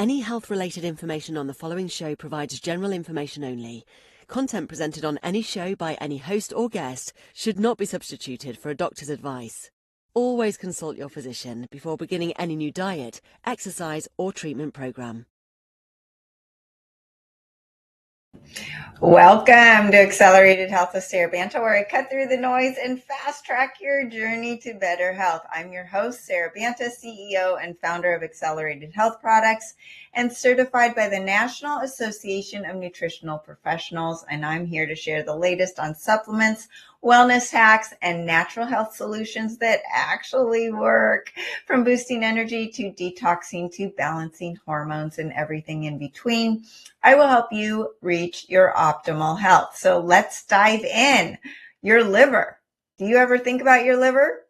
Any health-related information on the following show provides general information only. Content presented on any show by any host or guest should not be substituted for a doctor's advice. Always consult your physician before beginning any new diet, exercise, or treatment program. Welcome to Accelerated Health with Sara Banta, where I cut through the noise and fast track your journey to better health. I'm your host, Sara Banta, CEO and founder of Accelerated Health Products and certified by the National Association of Nutritional Professionals. And I'm here to share the latest on supplements, wellness hacks, and natural health solutions that actually work, from boosting energy to detoxing to balancing hormones and everything in between. I will help you reach your optimal health. So let's dive in. Your liver. Do you ever think about your liver?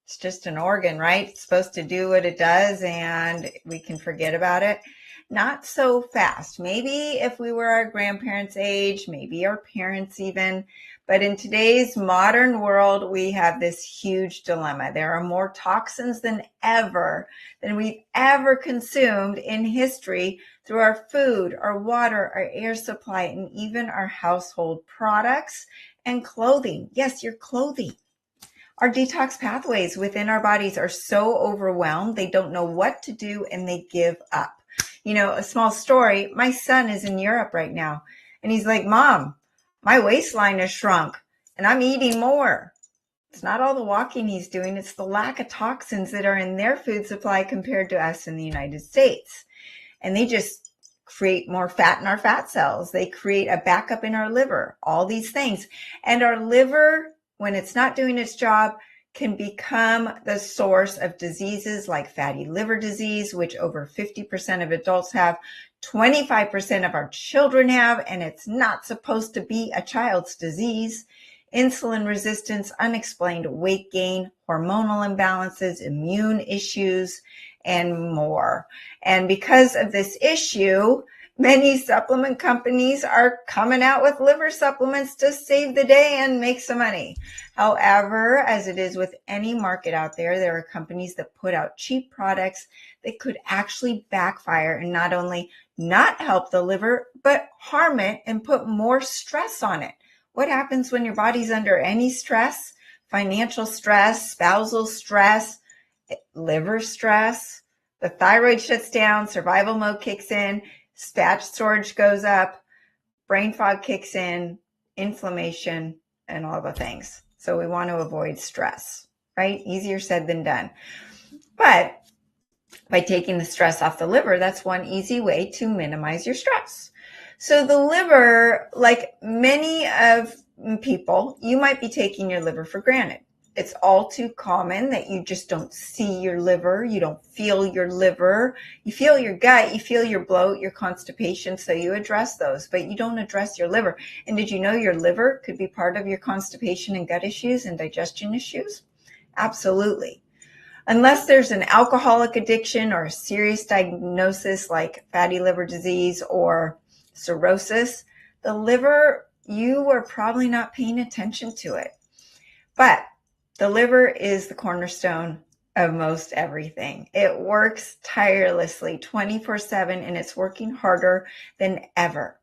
It's just an organ, right? It's supposed to do what it does and we can forget about it. Not so fast. Maybe if we were our grandparents' age, maybe our parents even. But in today's modern world, we have this huge dilemma. There are more toxins than we've ever consumed in history through our food, our water, our air supply, and even our household products and clothing. Yes, your clothing. Our detox pathways within our bodies are so overwhelmed, they don't know what to do and they give up. You know, a small story, my son is in Europe right now and he's like, Mom, my waistline has shrunk and I'm eating more. It's not all the walking he's doing, it's the lack of toxins that are in their food supply compared to us in the United States. And they just create more fat in our fat cells. They create a backup in our liver, all these things. And our liver, when it's not doing its job, can become the source of diseases like fatty liver disease, which over 50% of adults have, 25% of our children have, and it's not supposed to be a child's disease. Insulin resistance, unexplained weight gain, hormonal imbalances, immune issues, and more. And because of this issue, many supplement companies are coming out with liver supplements to save the day and make some money. However, as it is with any market out there, there are companies that put out cheap products that could actually backfire and not only not help the liver, but harm it and put more stress on it. What happens when your body's under any stress? Financial stress, spousal stress, liver stress. The thyroid shuts down, survival mode kicks in, fat storage goes up, brain fog kicks in, inflammation, and all the things. So we want to avoid stress, right? Easier said than done. But by taking the stress off the liver, that's one easy way to minimize your stress. So the liver, like many of people, you might be taking your liver for granted. It's all too common that you just don't see your liver. You don't feel your liver. You feel your gut, you feel your bloat, your constipation. So you address those, but you don't address your liver. And did you know your liver could be part of your constipation and gut issues and digestion issues? Absolutely. Unless there's an alcoholic addiction or a serious diagnosis like fatty liver disease or cirrhosis, the liver, you are probably not paying attention to it. But the liver is the cornerstone of most everything. It works tirelessly 24/7 and it's working harder than ever.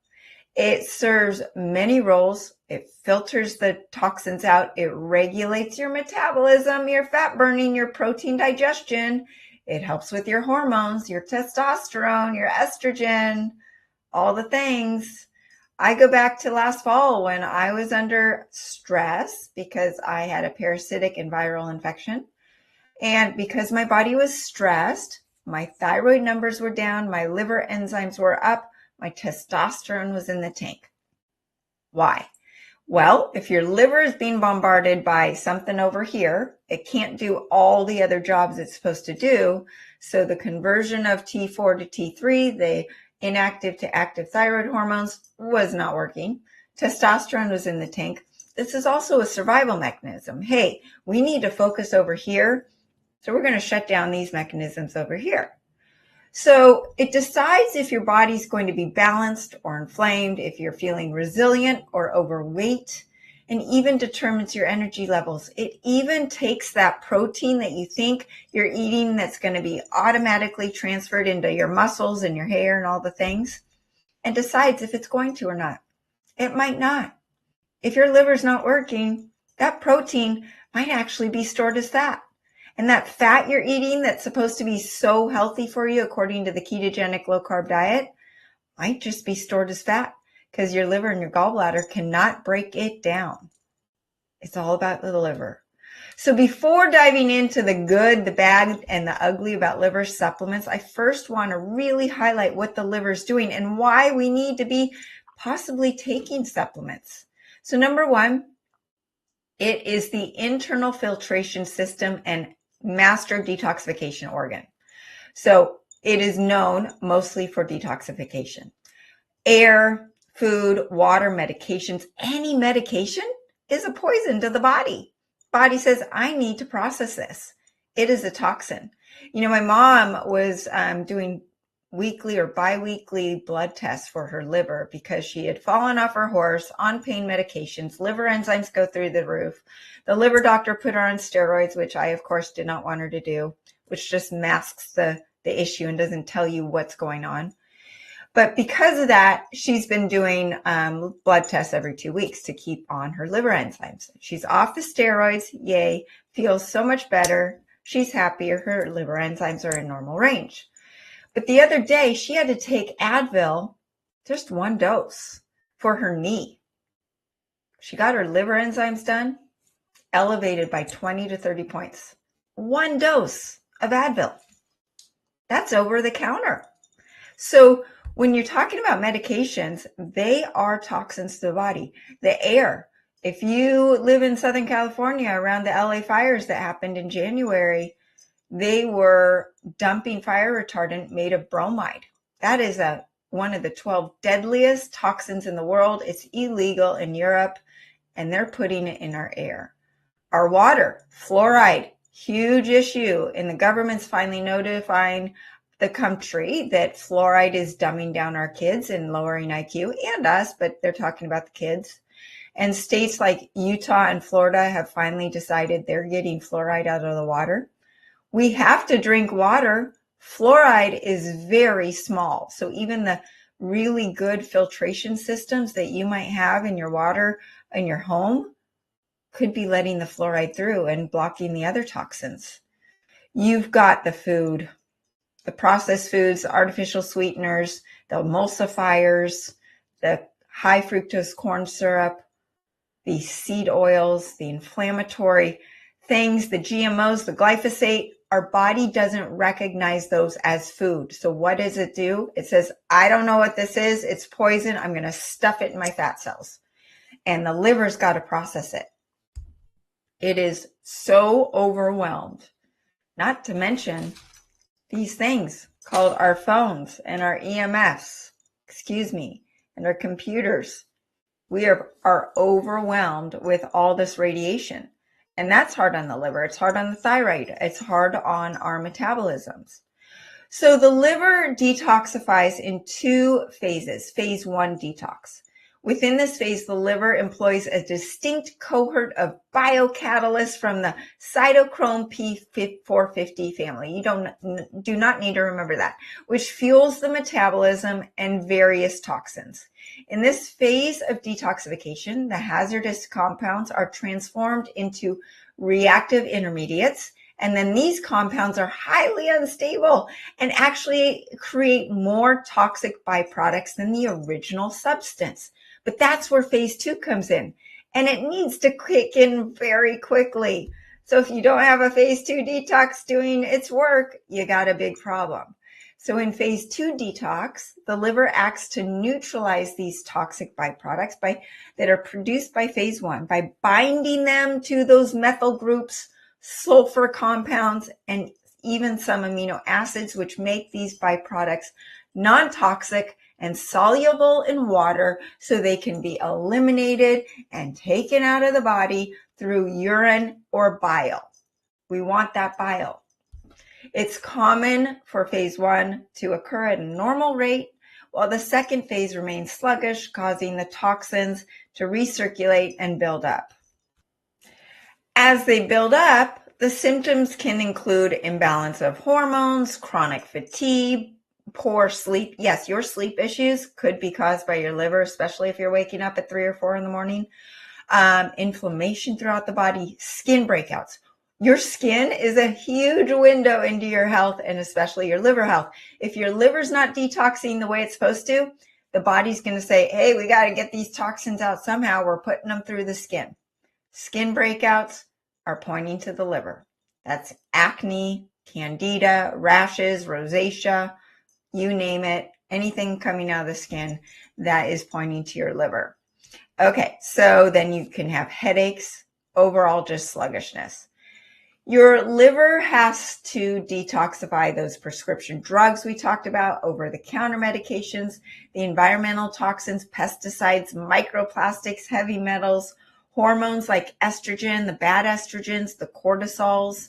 It serves many roles. It filters the toxins out. It regulates your metabolism, your fat burning, your protein digestion. It helps with your hormones, your testosterone, your estrogen, all the things. I go back to last fall when I was under stress because I had a parasitic and viral infection. And because my body was stressed, my thyroid numbers were down, my liver enzymes were up, my testosterone was in the tank. Why? Well, if your liver is being bombarded by something over here, it can't do all the other jobs it's supposed to do. So the conversion of T4 to T3, the inactive to active thyroid hormones, was not working. Testosterone was in the tank. This is also a survival mechanism. Hey, we need to focus over here. So we're going to shut down these mechanisms over here. So it decides if your body's going to be balanced or inflamed, if you're feeling resilient or overweight. and even determines your energy levels. It even takes that protein that you think you're eating that's going to be automatically transferred into your muscles and your hair and all the things, and decides if it's going to or not. It might not. If your liver's not working, that protein might actually be stored as fat. And that fat you're eating that's supposed to be so healthy for you according to the ketogenic low-carb diet might just be stored as fat because your liver and your gallbladder cannot break it down. It's all about the liver. So before diving into the good, the bad, and the ugly about liver supplements, I first want to really highlight what the liver is doing and why we need to be possibly taking supplements. So number one, it is the internal filtration system and master detoxification organ. So it is known mostly for detoxification. Air, food, water, medications, any medication is a poison to the body. Body says, I need to process this. It is a toxin. You know, my mom was doing weekly or biweekly blood tests for her liver because she had fallen off her horse on pain medications. Liver enzymes go through the roof. The liver doctor put her on steroids, which I, of course, did not want her to do, which just masks the issue and doesn't tell you what's going on. But because of that, she's been doing blood tests every 2 weeks to keep on her liver enzymes. She's off the steroids. Yay. Feels so much better. She's happier. Her liver enzymes are in normal range. But the other day, she had to take Advil, just 1 dose, for her knee. She got her liver enzymes done, elevated by 20 to 30 points. 1 dose of Advil. That's over the counter. So when you're talking about medications, they are toxins to the body. The air, if you live in Southern California around the LA fires that happened in January, they were dumping fire retardant made of bromide. That is one of the 12 deadliest toxins in the world. It's illegal in Europe, and they're putting it in our air. Our water, fluoride, huge issue, and the government's finally notifying the country that fluoride is dumbing down our kids and lowering IQ and us, but they're talking about the kids. And states like Utah and Florida have finally decided they're getting fluoride out of the water. We have to drink water. Fluoride is very small. So even the really good filtration systems that you might have in your water in your home could be letting the fluoride through and blocking the other toxins. You've got the food, the processed foods, the artificial sweeteners, the emulsifiers, the high fructose corn syrup, the seed oils, the inflammatory things, the GMOs, the glyphosate. Our body doesn't recognize those as food. So what does it do? It says, I don't know what this is. It's poison. I'm going to stuff it in my fat cells. And the liver's got to process it. It is so overwhelmed. Not to mention these things called our phones and our EMFs, and our computers. We are overwhelmed with all this radiation. And that's hard on the liver. It's hard on the thyroid. It's hard on our metabolisms. So the liver detoxifies in 2 phases. Phase 1 detox. Within this phase, the liver employs a distinct cohort of biocatalysts from the cytochrome P450 family. You do not need to remember that, which fuels the metabolism and various toxins. In this phase of detoxification, the hazardous compounds are transformed into reactive intermediates, and then these compounds are highly unstable and actually create more toxic byproducts than the original substance. But that's where phase 2 comes in, and it needs to kick in very quickly. So if you don't have a phase 2 detox doing its work, you got a big problem. So in phase 2 detox, the liver acts to neutralize these toxic byproducts that are produced by phase 1 by binding them to those methyl groups, sulfur compounds, and even some amino acids, which make these byproducts non-toxic and soluble in water so they can be eliminated and taken out of the body through urine or bile. We want that bile. It's common for phase 1 to occur at a normal rate while the second phase remains sluggish, causing the toxins to recirculate and build up. As they build up, the symptoms can include imbalance of hormones, chronic fatigue, poor sleep. Yes, your sleep issues could be caused by your liver, especially if you're waking up at 3 or 4 in the morning. Inflammation throughout the body, skin breakouts. Your skin is a huge window into your health and especially your liver health. If your liver's not detoxing the way it's supposed to, the body's going to say, hey, we got to get these toxins out somehow. We're putting them through the skin. Skin breakouts are pointing to the liver. That's acne, candida, rashes, rosacea, you name it, anything coming out of the skin that is pointing to your liver. Okay, so then you can have headaches, overall just sluggishness. Your liver has to detoxify those prescription drugs we talked about, over-the-counter medications, the environmental toxins, pesticides, microplastics, heavy metals, hormones like estrogen, the bad estrogens, the cortisols,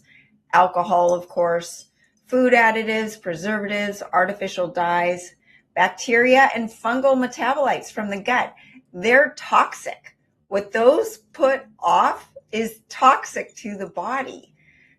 alcohol, of course, food additives, preservatives, artificial dyes, bacteria, and fungal metabolites from the gut. They're toxic. What those put off is toxic to the body.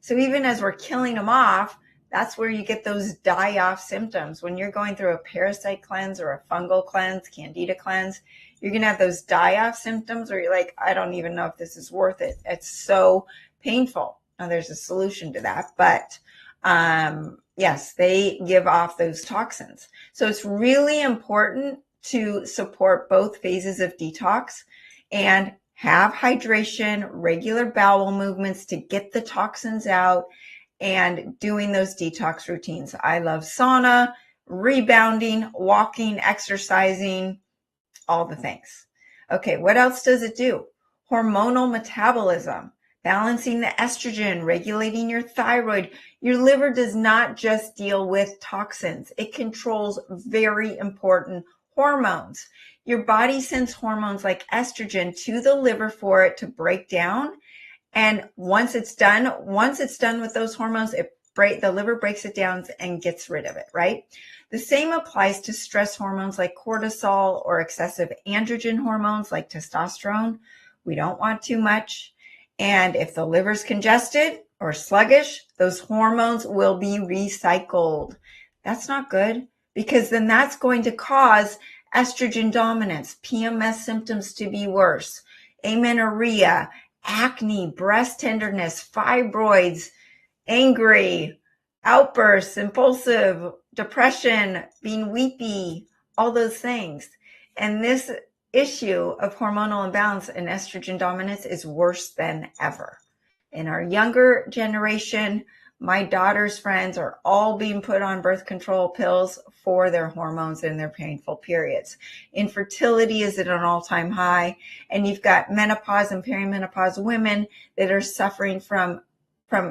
So even as we're killing them off, that's where you get those die-off symptoms. When you're going through a parasite cleanse or a fungal cleanse, candida cleanse, you're going to have those die-off symptoms where you're like, I don't even know if this is worth it. It's so painful. Now, there's a solution to that, but yes, they give off those toxins. So it's really important to support both phases of detox and have hydration, regular bowel movements to get the toxins out, and doing those detox routines. I love sauna, rebounding, walking, exercising, all the things. Okay, what else does it do? Hormonal metabolism, balancing the estrogen, regulating your thyroid. Your liver does not just deal with toxins. It controls very important hormones. Your body sends hormones like estrogen to the liver for it to break down. And once it's done with those hormones, the liver breaks it down and gets rid of it, right? The same applies to stress hormones like cortisol or excessive androgen hormones like testosterone. We don't want too much. And if the liver's congested or sluggish, those hormones will be recycled. That's not good, because then that's going to cause estrogen dominance, PMS symptoms to be worse, amenorrhea, acne, breast tenderness, fibroids, angry, outbursts, impulsive, depression, being weepy, all those things. And this issue of hormonal imbalance and estrogen dominance is worse than ever. In our younger generation, my daughter's friends are all being put on birth control pills for their hormones and their painful periods. Infertility is at an all-time high, and you've got menopause and perimenopause women that are suffering from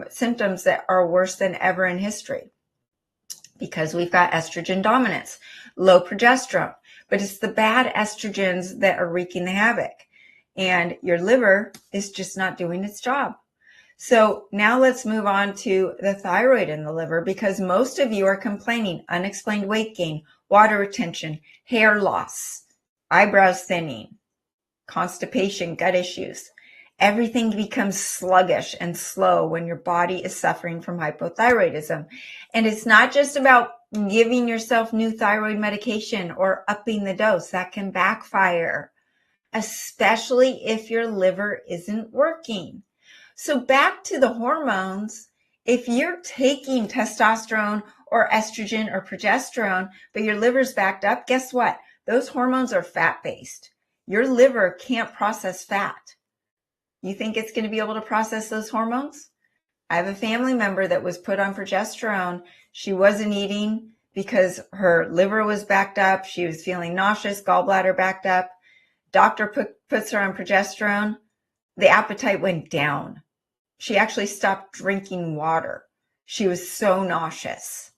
symptoms that are worse than ever in history because we've got estrogen dominance, low progesterone, but it's the bad estrogens that are wreaking the havoc, and your liver is just not doing its job. So now let's move on to the thyroid in the liver, because most of you are complaining unexplained weight gain, water retention, hair loss, eyebrows thinning, constipation, gut issues. Everything becomes sluggish and slow when your body is suffering from hypothyroidism. And it's not just about giving yourself new thyroid medication or upping the dose. That can backfire, especially if your liver isn't working. So back to the hormones, if you're taking testosterone or estrogen or progesterone, but your liver's backed up, guess what? Those hormones are fat-based. Your liver can't process fat. You think it's going to be able to process those hormones? I have a family member that was put on progesterone. She wasn't eating because her liver was backed up. She was feeling nauseous, gallbladder backed up. Doctor puts her on progesterone. The appetite went down. She actually stopped drinking water. She was so nauseous.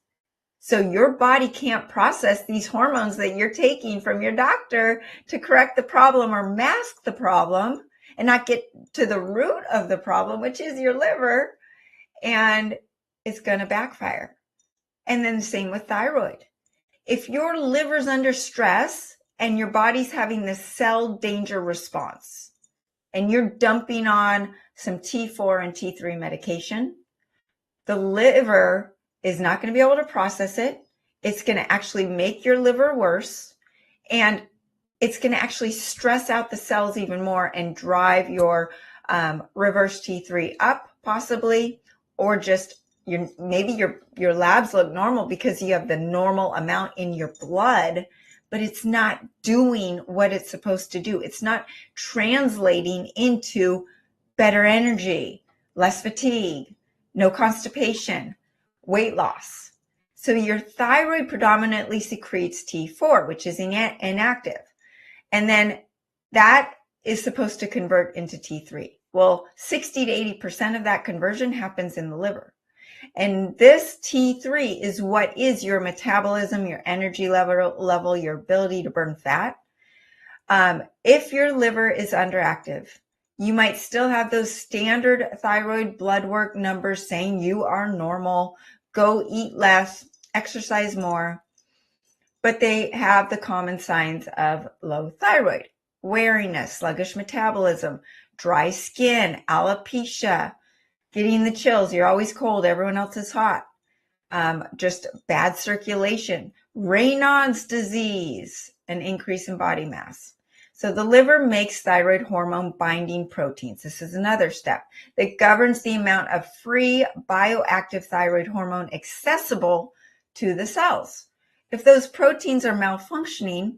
So your body can't process these hormones that you're taking from your doctor to correct the problem or mask the problem and not get to the root of the problem, which is your liver, and it's going to backfire. And then the same with thyroid. if your liver's under stress and your body's having this cell danger response, and you're dumping on some T4 and T3 medication, the liver is not going to be able to process it. It's going to actually make your liver worse, and it's going to actually stress out the cells even more and drive your reverse T3 up possibly, or just maybe your labs look normal because you have the normal amount in your blood, but it's not doing what it's supposed to do. It's not translating into better energy, less fatigue, no constipation, weight loss. So your thyroid predominantly secretes T4, which is inactive. And then that is supposed to convert into T3. Well, 60 to 80% of that conversion happens in the liver. And this T3 is what is your metabolism, your energy level, your ability to burn fat. If your liver is underactive, you might still have those standard thyroid blood work numbers saying you are normal, go eat less, exercise more, but they have the common signs of low thyroid, weariness, sluggish metabolism, dry skin, alopecia, getting the chills. You're always cold. Everyone else is hot. Just bad circulation, Raynaud's disease, an increase in body mass. So the liver makes thyroid hormone binding proteins. This is another step that governs the amount of free bioactive thyroid hormone accessible to the cells. If those proteins are malfunctioning,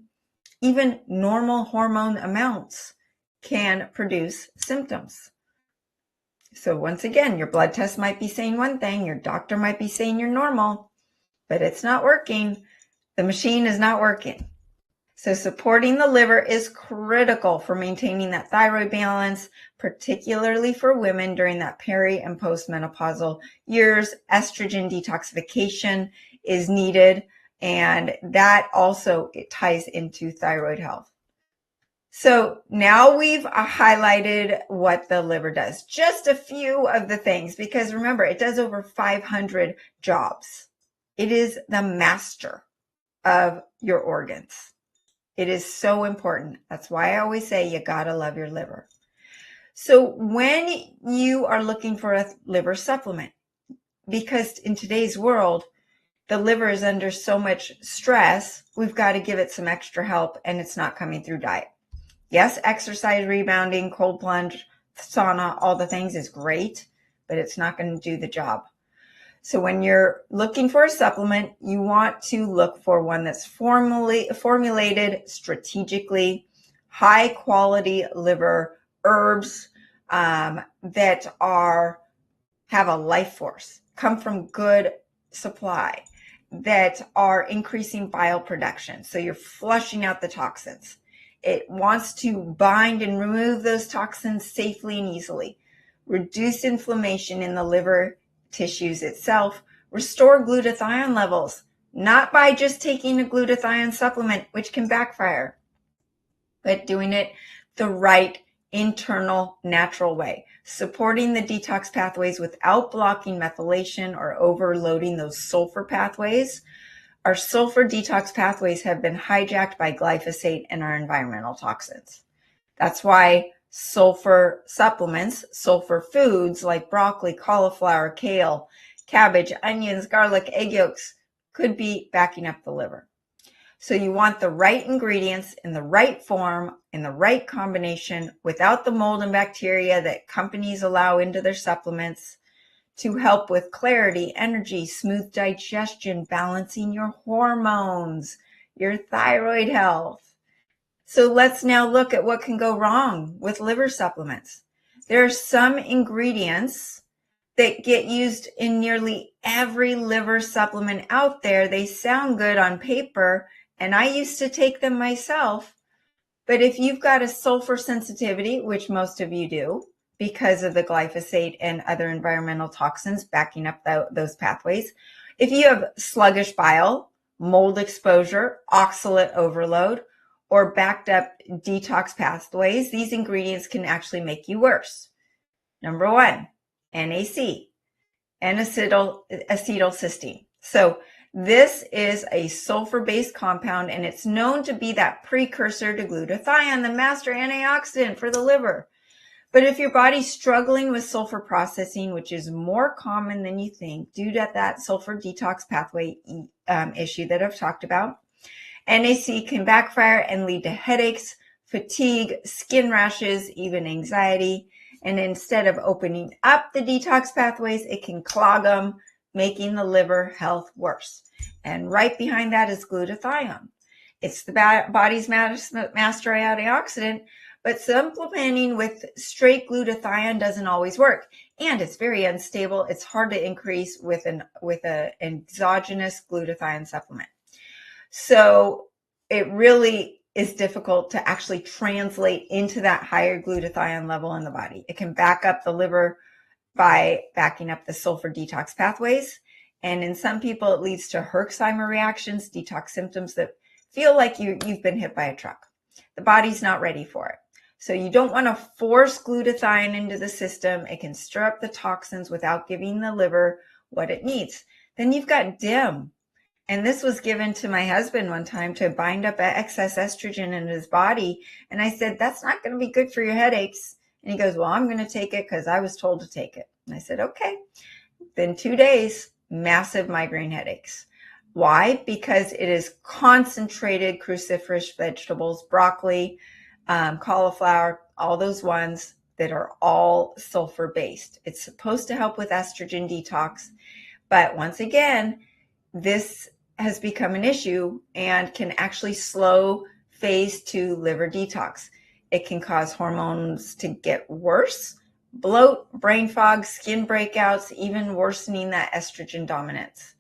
even normal hormone amounts can produce symptoms. So once again, your blood test might be saying one thing, your doctor might be saying you're normal, but it's not working. The machine is not working. So supporting the liver is critical for maintaining that thyroid balance, particularly for women during that peri and postmenopausal years. Estrogen detoxification is needed, and that also it ties into thyroid health. So now we've highlighted what the liver does. Just a few of the things, because remember, it does over 500 jobs. It is the master of your organs. It is so important. That's why I always say you gotta love your liver. So when you are looking for a liver supplement, because in today's world, the liver is under so much stress, we've got to give it some extra help, and it's not coming through diet. Yes, exercise, rebounding, cold plunge, sauna, all the things is great, but it's not going to do the job. So when you're looking for a supplement, you want to look for one that's formulated strategically, high quality liver herbs that have a life force, come from good supply, that are increasing bile production. So you're flushing out the toxins. It wants to bind and remove those toxins safely and easily, reduce inflammation in the liver tissues itself, restore glutathione levels, not by just taking a glutathione supplement, which can backfire, but doing it the right internal natural way, supporting the detox pathways without blocking methylation or overloading those sulfur pathways. Our sulfur detox pathways have been hijacked by glyphosate and our environmental toxins. That's why sulfur supplements, sulfur foods like broccoli, cauliflower, kale, cabbage, onions, garlic, egg yolks could be backing up the liver. So you want the right ingredients in the right form, in the right combination, without the mold and bacteria that companies allow into their supplements, to help with clarity, energy, smooth digestion, balancing your hormones, your thyroid health. So let's now look at what can go wrong with liver supplements. There are some ingredients that get used in nearly every liver supplement out there. They sound good on paper, and I used to take them myself. But if you've got a sulfur sensitivity, which most of you do, because of the glyphosate and other environmental toxins backing up those pathways. If you have sluggish bile, mold exposure, oxalate overload, or backed up detox pathways, these ingredients can actually make you worse. Number one, NAC, N-acetylcysteine. So This is a sulfur-based compound, and it's known to be that precursor to glutathione, the master antioxidant for the liver. But if your body's struggling with sulfur processing, which is more common than you think due to that sulfur detox pathway issue that I've talked about, NAC can backfire and lead to headaches, fatigue, skin rashes, even anxiety. And instead of opening up the detox pathways, it can clog them, making the liver health worse. And right behind that is glutathione. It's the body's master antioxidant, but supplementing with straight glutathione doesn't always work. And it's very unstable. It's hard to increase with an exogenous glutathione supplement. So it really is difficult to actually translate into that higher glutathione level in the body. It can back up the liver by backing up the sulfur detox pathways. And in some people, it leads to Herxheimer reactions, detox symptoms that feel like you've been hit by a truck. The body's not ready for it. So you don't want to force glutathione into the system. It can stir up the toxins without giving the liver what it needs. Then you've got DIM. And this was given to my husband one time to bind up excess estrogen in his body. And I said, that's not going to be good for your headaches. And he goes, well, I'm going to take it because I was told to take it. And I said, okay. Then 2 days, massive migraine headaches. Why? Because it is concentrated cruciferous vegetables, broccoli, cauliflower, all those ones that are all sulfur based. It's supposed to help with estrogen detox. But once again, this has become an issue and can actually slow phase 2 liver detox. It can cause hormones to get worse, bloat, brain fog, skin breakouts, even worsening that estrogen dominance.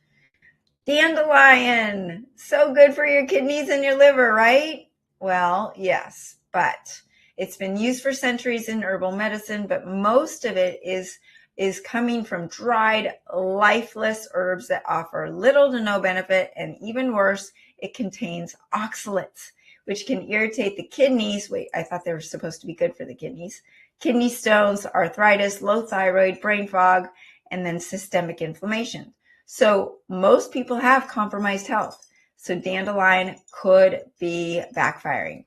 Dandelion, so good for your kidneys and your liver, right? Well, yes, but it's been used for centuries in herbal medicine, but most of it is coming from dried, lifeless herbs that offer little to no benefit, and even worse, it contains oxalates, which can irritate the kidneys. Wait, I thought they were supposed to be good for the kidneys. Kidney stones, arthritis, low thyroid, brain fog, and then systemic inflammation. So most people have compromised health. So dandelion could be backfiring.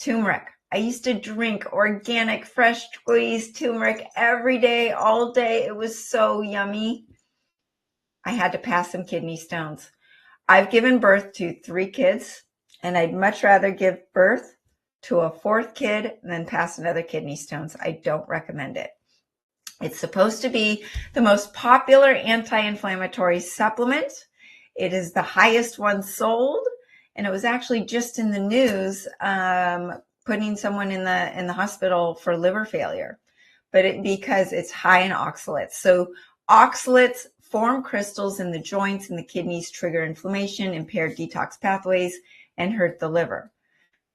Turmeric. I used to drink organic, fresh squeezed turmeric every day, all day. It was so yummy. I had to pass some kidney stones. I've given birth to 3 kids, and I'd much rather give birth to a 4th kid than pass another kidney stones. I don't recommend it. It's supposed to be the most popular anti-inflammatory supplement. It is the highest one sold, and it was actually just in the news, putting someone in the hospital for liver failure, but because it's high in oxalates. So oxalates form crystals in the joints and the kidneys, trigger inflammation, impair detox pathways, and hurt the liver.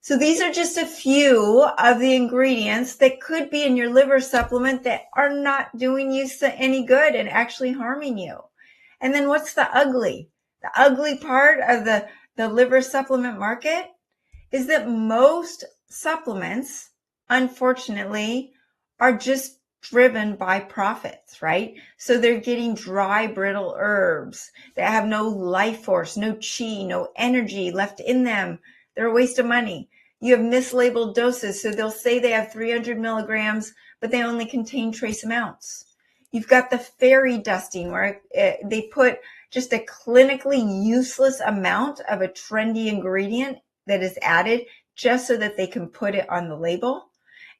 So these are just a few of the ingredients that could be in your liver supplement that are not doing you any good and actually harming you. And then what's the ugly? The ugly part of the liver supplement market is that most supplements, unfortunately, are just driven by profits, right? So they're getting dry, brittle herbs that have no life force, no chi, no energy left in them. They're a waste of money. You have mislabeled doses. So they'll say they have 300 milligrams, but they only contain trace amounts. You've got the fairy dusting where they put just a clinically useless amount of a trendy ingredient that is added just so that they can put it on the label.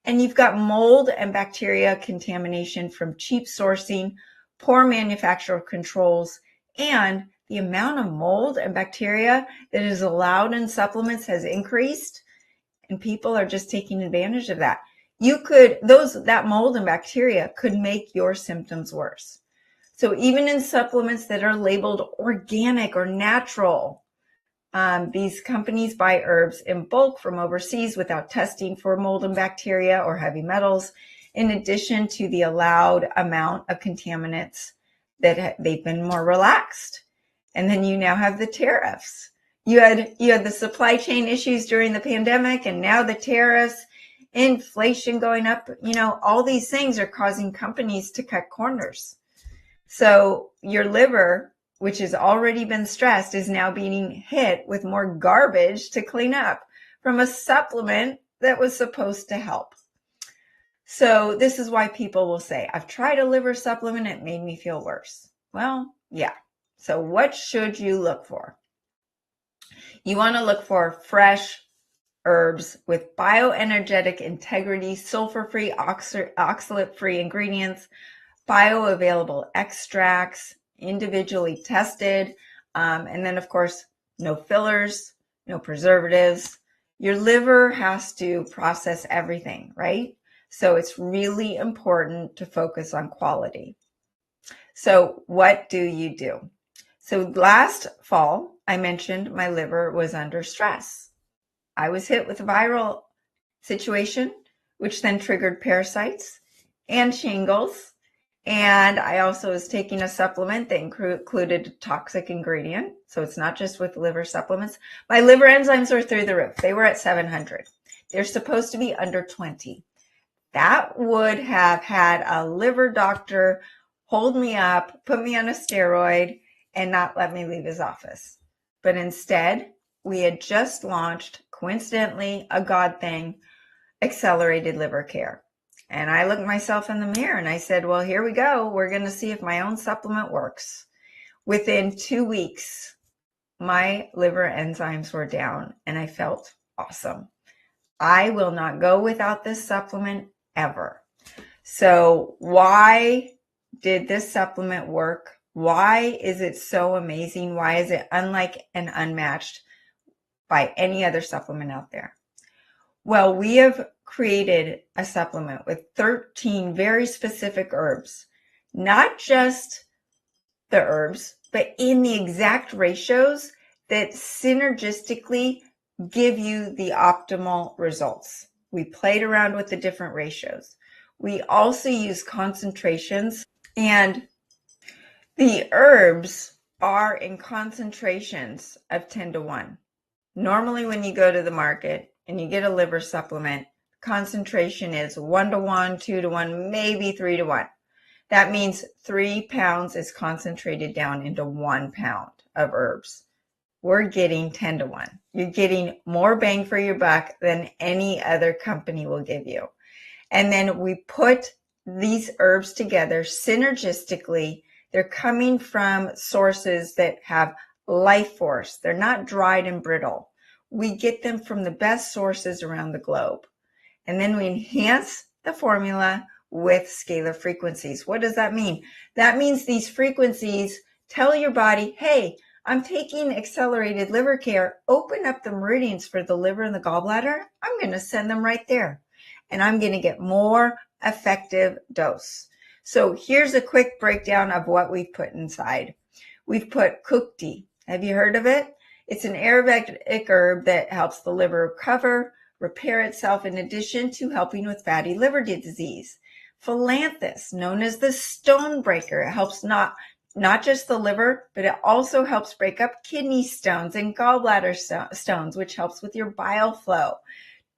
And you've got mold and bacteria contamination from cheap sourcing, poor manufacturer controls, and the amount of mold and bacteria that is allowed in supplements has increased, and people are just taking advantage of that. That mold and bacteria could make your symptoms worse. So even in supplements that are labeled organic or natural, these companies buy herbs in bulk from overseas without testing for mold and bacteria or heavy metals, in addition to the allowed amount of contaminants that they've been more relaxed. And then you now have the tariffs. You had the supply chain issues during the pandemic, and now the tariffs, inflation going up. All these things are causing companies to cut corners. So your liver which has already been stressed, is now being hit with more garbage to clean up from a supplement that was supposed to help. So this is why people will say, I've tried a liver supplement, it made me feel worse. Well, yeah. So what should you look for? You want to look for fresh herbs with bioenergetic integrity, sulfur-free, oxalate-free ingredients, bioavailable extracts, individually tested, and then, of course, no fillers, no preservatives. Your liver has to process everything, right? So it's really important to focus on quality. So what do you do? So last fall, I mentioned my liver was under stress. I was hit with a viral situation, which then triggered parasites and shingles. And I also was taking a supplement that included a toxic ingredient. So it's not just with liver supplements. My liver enzymes were through the roof. They were at 700. They're supposed to be under 20. That would have had a liver doctor hold me up, put me on a steroid, and not let me leave his office. But instead, we had just launched, coincidentally, a God thing, accelerated liver care. And I looked myself in the mirror and I said, well, here we go. We're going to see if my own supplement works. Within 2 weeks, my liver enzymes were down and I felt awesome. I will not go without this supplement ever. So why did this supplement work? Why is it so amazing? Why is it unlike and unmatched by any other supplement out there? Well, we have created a supplement with 13 very specific herbs, not just the herbs, but in the exact ratios that synergistically give you the optimal results. We played around with the different ratios. We also use concentrations, and the herbs are in concentrations of 10-1. Normally, when you go to the market and you get a liver supplement, concentration is 1-1, 2-1, maybe 3-1. That means 3 pounds is concentrated down into 1 pound of herbs. We're getting 10-1. You're getting more bang for your buck than any other company will give you. And then we put these herbs together synergistically. They're coming from sources that have life force. They're not dried and brittle. We get them from the best sources around the globe. And then we enhance the formula with scalar frequencies. What does that mean? That means these frequencies tell your body, hey, I'm taking accelerated liver care, open up the meridians for the liver and the gallbladder. I'm going to send them right there. And I'm going to get more effective dose. So here's a quick breakdown of what we've put inside. We've put kukti. Have you heard of it? It's an Ayurvedic herb that helps the liver recover, repair itself, in addition to helping with fatty liver disease. Philanthus, known as the stone breaker, it helps not just the liver, but it also helps break up kidney stones and gallbladder stones, which helps with your bile flow.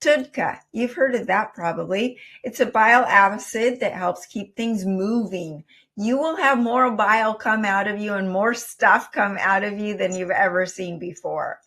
Tudka, you've heard of that probably. It's a bile acid that helps keep things moving. You will have more bile come out of you and more stuff come out of you than you've ever seen before.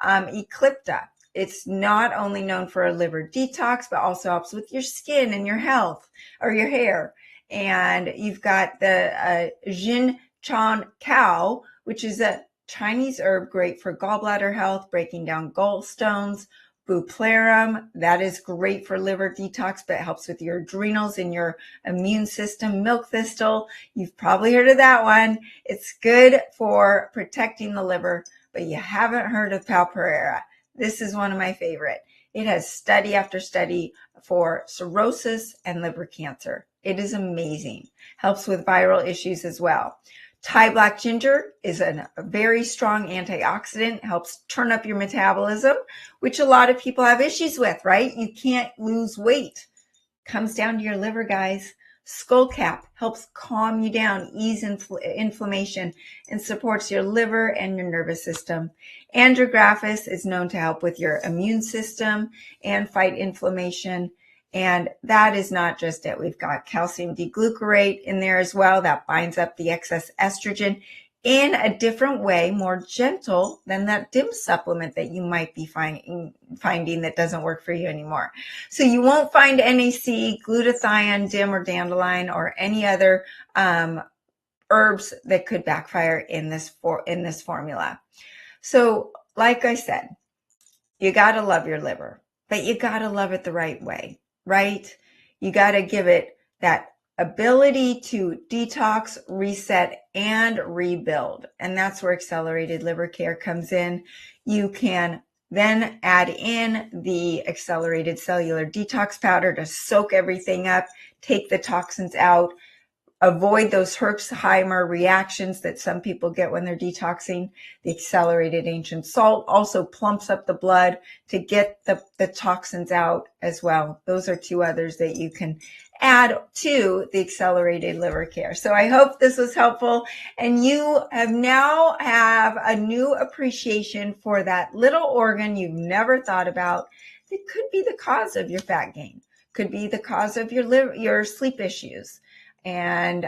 Eclipta, it's not only known for a liver detox, but also helps with your skin and your health or your hair. And you've got the Jin Chan Cow, which is a Chinese herb great for gallbladder health, breaking down gallstones. Bupleurum, that is great for liver detox, but it helps with your adrenals and your immune system. Milk thistle, you've probably heard of that one. It's good for protecting the liver, but you haven't heard of Palperera. This is one of my favorite. It has study after study for cirrhosis and liver cancer. It is amazing. Helps with viral issues as well. Thai black ginger is a very strong antioxidant, helps turn up your metabolism, which a lot of people have issues with, right? You can't lose weight. Comes down to your liver, guys. Skullcap helps calm you down, ease inflammation, and supports your liver and your nervous system. Andrographis is known to help with your immune system and fight inflammation. And that is not just it. We've got calcium D-glucarate in there as well. That binds up the excess estrogen in a different way, more gentle than that DIM supplement that you might be finding that doesn't work for you anymore. So you won't find NAC, glutathione, DIM, or dandelion, or any other herbs that could backfire in this formula. So like I said, you got to love your liver, but you got to love it the right way, right? You got to give it that ability to detox, reset, and rebuild. And that's where accelerated liver care comes in. You can then add in the accelerated cellular detox powder to soak everything up, take the toxins out, avoid those Herxheimer reactions that some people get when they're detoxing. The accelerated ancient salt also plumps up the blood to get the toxins out as well. Those are two others that you can add to the accelerated liver care. So I hope this was helpful, and you now have a new appreciation for that little organ you've never thought about that could be the cause of your fat gain, could be the cause of your sleep issues, and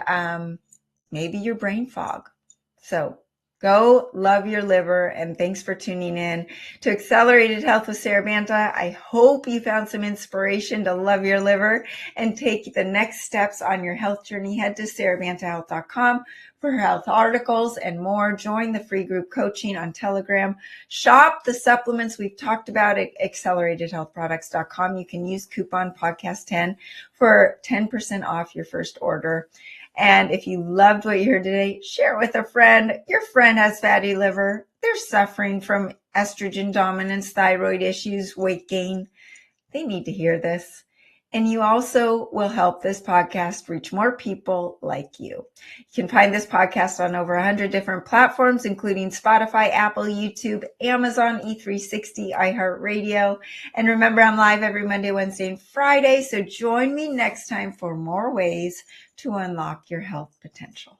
maybe your brain fog. So go love your liver, and thanks for tuning in to Accelerated Health with Sara Banta. I hope you found some inspiration to love your liver and take the next steps on your health journey. Head to SaraBantaHealth.com for health articles and more. Join the free group coaching on Telegram. Shop the supplements we've talked about at acceleratedhealthproducts.com. You can use coupon podcast10 for 10% off your first order. And if you loved what you heard today, share it with a friend. Your friend has fatty liver. They're suffering from estrogen dominance, thyroid issues, weight gain. They need to hear this. And you also will help this podcast reach more people like you. You can find this podcast on over 100 different platforms, including Spotify, Apple, YouTube, Amazon, E360, iHeartRadio. And remember, I'm live every Monday, Wednesday, and Friday. So join me next time for more ways to unlock your health potential.